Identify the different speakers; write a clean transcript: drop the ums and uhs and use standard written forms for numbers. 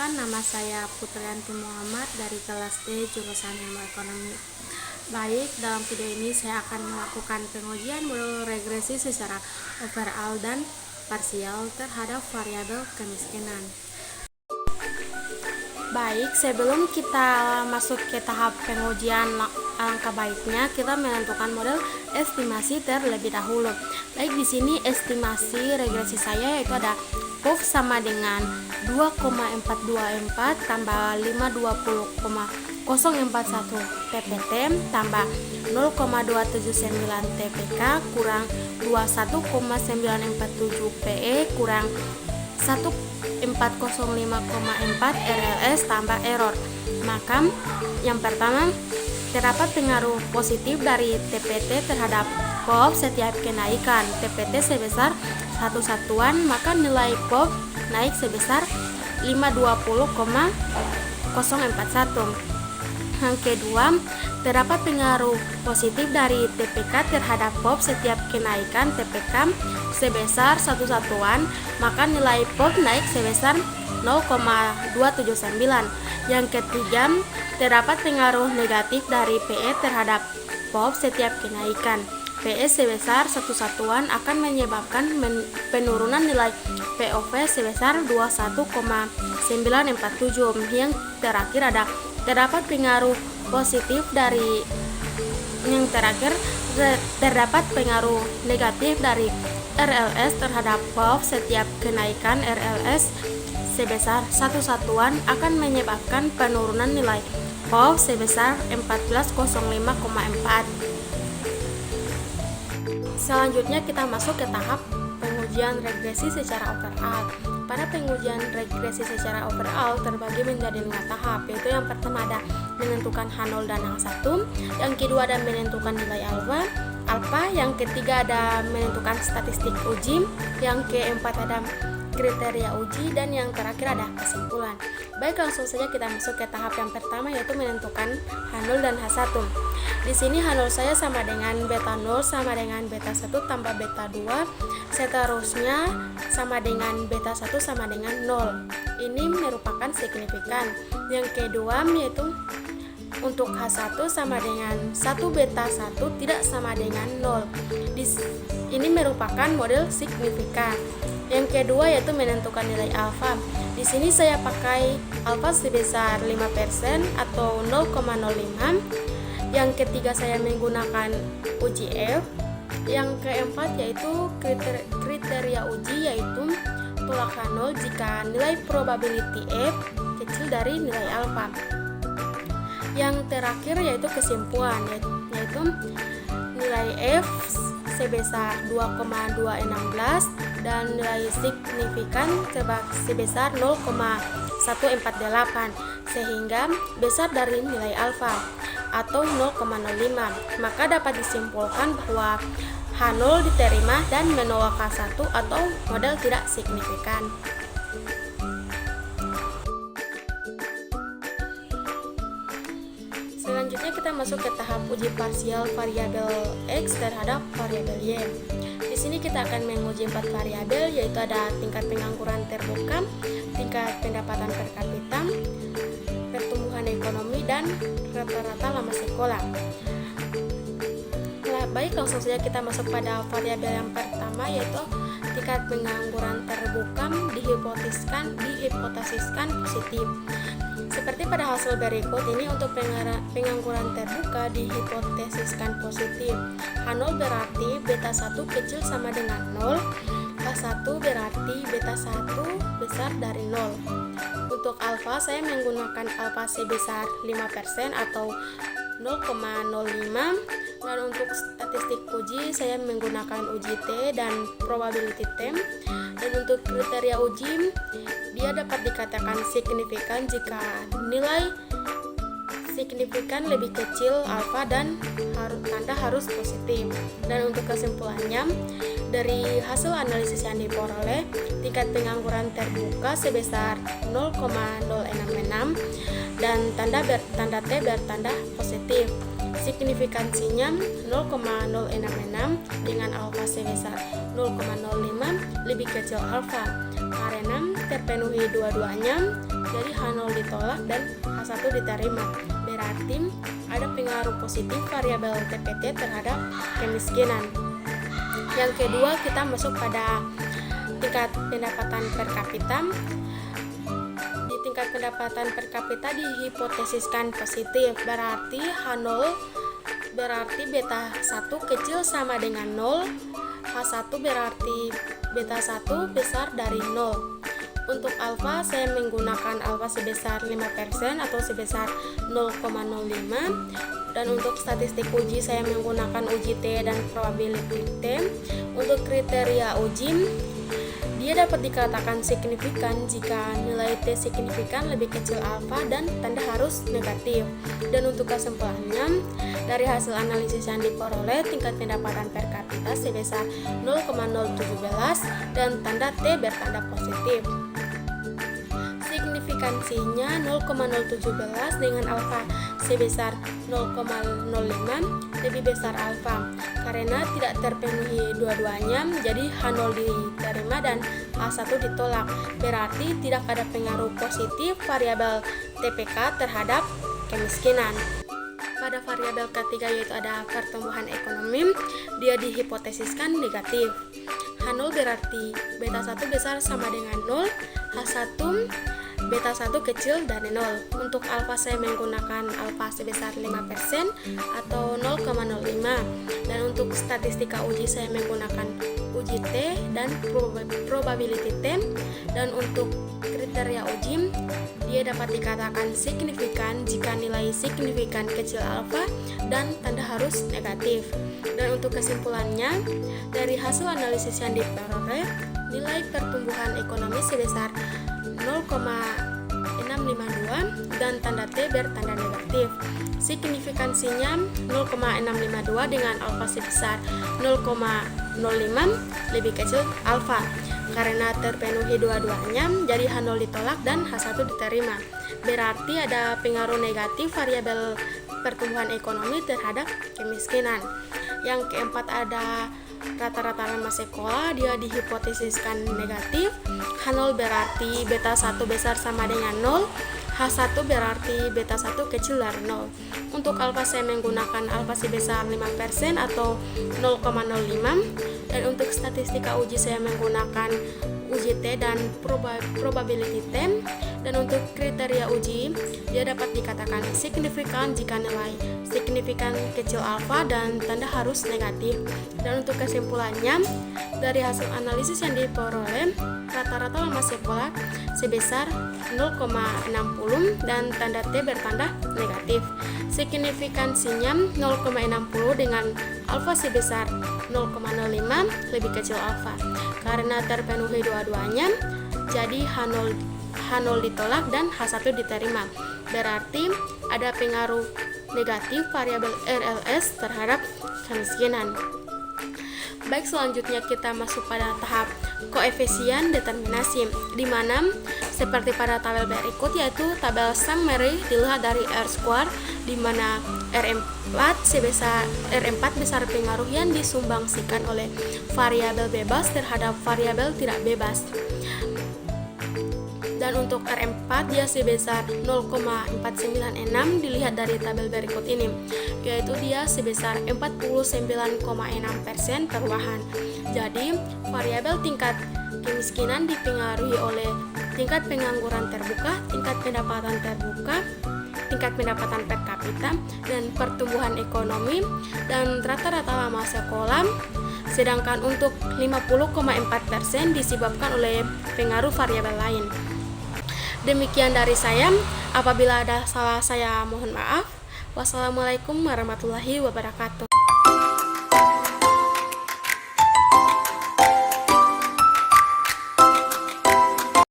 Speaker 1: Perkenalkan, nama saya Putrianti Muhammad dari kelas D jurusan Ilmu Ekonomi. Baik, dalam video ini saya akan melakukan pengujian model regresi secara overall dan parsial terhadap variabel kemiskinan. Baik, sebelum kita masuk ke tahap pengujian, alangkah baiknya kita menentukan model estimasi terlebih dahulu. Baik, di sini estimasi regresi saya yaitu ada POV sama dengan 2,424 tambah 520,041 TPT tambah 0,279 TPK kurang 21,947 PE kurang 1405,4 RLS tambah error. Maka yang pertama, terdapat pengaruh positif dari TPT terhadap POV setiap kenaikan TPT sebesar satu satuan, maka nilai POV naik sebesar 520,041. Yang kedua, terdapat pengaruh positif dari TPK terhadap POV setiap kenaikan TPK sebesar satu satuan, maka nilai POV naik sebesar 0,279. Yang ketiga, terdapat pengaruh negatif dari PE terhadap POV setiap kenaikan. PE sebesar satu satuan akan menyebabkan penurunan nilai POV sebesar 21,947. Yang terakhir terdapat pengaruh positif dari terdapat pengaruh negatif dari RLS terhadap POV setiap kenaikan RLS sebesar satu satuan akan menyebabkan penurunan nilai POV sebesar 1405,4. Selanjutnya kita masuk ke tahap pengujian regresi secara overall. Pada pengujian regresi secara overall terbagi menjadi 5 tahap, yaitu yang pertama ada menentukan H0 dan H1, yang kedua ada menentukan nilai alfa, yang ketiga ada menentukan statistik uji, yang keempat ada kriteria uji, dan yang terakhir ada kesimpulan. Baik, langsung saja kita masuk ke tahap yang pertama, yaitu menentukan H0 dan H1. Di sini H0 saya sama dengan beta 0 sama dengan beta 1 tambah beta 2, seterusnya sama dengan beta 1 sama dengan 0. Ini merupakan signifikan. Yang kedua yaitu untuk H1 sama dengan 1 beta 1 tidak sama dengan 0. Ini merupakan model signifikan. Yang kedua yaitu menentukan nilai alfa. Di sini saya pakai alfa sebesar 5% atau 0,05. Yang ketiga saya menggunakan uji F. Yang keempat yaitu kriteria uji, yaitu tolak H0 jika nilai probability F kecil dari nilai alfa. Yang terakhir yaitu kesimpulan, yaitu nilai F sebesar 2,216 dan nilai signifikan sebesar 0,148 sehingga besar dari nilai alfa atau 0,05. Maka dapat disimpulkan bahwa H0 diterima dan menolak H1 atau model tidak signifikan. Selanjutnya kita masuk ke tahap uji parsial variabel X terhadap variabel Y. Di sini kita akan menguji 4 variabel, yaitu ada tingkat pengangguran terbuka, tingkat pendapatan per kapita, pertumbuhan ekonomi, dan rata-rata lama sekolah. Baik, langsung saja kita masuk pada variabel yang pertama, yaitu tingkat pengangguran terbuka dihipotesiskan positif. Seperti pada hasil berikut ini, untuk pengangguran terbuka dihipotesiskan positif. H0 berarti beta 1 kecil sama dengan 0, H1 berarti beta 1 besar dari 0. Untuk alfa saya menggunakan alfa sebesar 5% atau 0,05, dan untuk statistik uji saya menggunakan uji T dan probability T. Dan untuk kriteria uji, dia dapat dikatakan signifikan jika nilai signifikan lebih kecil alfa dan tanda harus positif. Dan untuk kesimpulannya, dari hasil analisis yang diperoleh, tingkat pengangguran terbuka sebesar 0,066 dan tanda T bertanda positif. Signifikansinya 0,066 dengan alfa sebesar 0,05 lebih kecil alfa, karena terpenuhi dua-duanya, jadi H0 ditolak dan H1 diterima. Berarti ada pengaruh positif variabel TPT terhadap kemiskinan. Yang kedua, kita masuk pada tingkat pendapatan per kapita. Di tingkat pendapatan per kapita dihipotesiskan positif, berarti H0 berarti beta 1 kecil sama dengan 0, H1 berarti beta 1 besar dari 0. Untuk alfa saya menggunakan alfa sebesar 5% atau sebesar 0,05, dan untuk statistik uji saya menggunakan uji T dan probability T. Untuk kriteria uji, dia dapat dikatakan signifikan jika nilai T signifikan lebih kecil alfa dan tanda harus negatif. Dan untuk kesimpulannya, dari hasil analisis yang diperoleh, tingkat pendapatan per kapita sebesar 0,017 dan tanda T bertanda positif. Signifikansinya 0,017 dengan alfa sebesar 0,05 lebih besar alfa. Karena tidak terpenuhi dua-duanya, jadi H0 diterima dan H1 ditolak. Berarti tidak ada pengaruh positif variabel TPK terhadap kemiskinan. Pada variabel ketiga yaitu ada pertumbuhan ekonomi, dia dihipotesiskan negatif. H0 berarti beta 1 besar sama dengan 0, H1 beta 1 kecil dari 0. Untuk alfa saya menggunakan alfa sebesar 5% atau 0,05, dan untuk statistika uji saya menggunakan uji T dan probability T. Dan untuk kriteria uji, dia dapat dikatakan signifikan jika nilai signifikan kecil alfa dan tanda harus negatif. Dan untuk kesimpulannya, dari hasil analisis yang diperoleh, nilai pertumbuhan ekonomi sebesar 0,652 dan tanda T bertanda negatif. Signifikansinya 0,652 dengan alfa sebesar 0,05 lebih kecil alfa. Karena terpenuhi dua-duanya, jadi H0 ditolak dan H1 diterima. Berarti ada pengaruh negatif variabel pertumbuhan ekonomi terhadap kemiskinan. Yang keempat ada rata-rata lama sekolah, dia dihipotesiskan negatif. H0 berarti beta 1 besar sama dengan 0, H1 berarti beta 1 kecil dari 0. Untuk alfa saya menggunakan alfa sebesar 5% atau 0,05, dan untuk statistika uji saya menggunakan uji T dan probability T. Dan untuk kriteria uji, dia dapat dikatakan signifikan jika nilai signifikan kecil alfa dan tanda harus negatif. Dan untuk kesimpulannya, dari hasil analisis yang diperoleh, rata-rata lama sekolah sebesar 0,60 dan tanda T bertanda negatif. Signifikansinya 0,60 dengan alfa sebesar 0,05 lebih kecil alfa. Karena terpenuhi dua-duanya, jadi H0 ditolak dan H1 diterima. Berarti ada pengaruh negatif variabel RLS terhadap kemiskinan. Baik, selanjutnya kita masuk pada tahap koefisien determinasi, di mana seperti pada tabel berikut, yaitu tabel summary dilihat dari R2, di mana R4 besar pengaruh yang disumbangsikan oleh variabel bebas terhadap variabel tidak bebas. Dan untuk R4 dia sebesar 0,496 dilihat dari tabel berikut ini, yaitu dia sebesar 49,6% perubahan. Jadi variabel tingkat kemiskinan dipengaruhi oleh tingkat pengangguran terbuka, tingkat pendapatan terbuka, tingkat pendapatan per kapita, dan pertumbuhan ekonomi, dan rata-rata lama sekolah. Sedangkan untuk 50,4% disebabkan oleh pengaruh variabel lain. Demikian dari saya. Apabila ada salah, saya mohon maaf. Wassalamualaikum warahmatullahi wabarakatuh.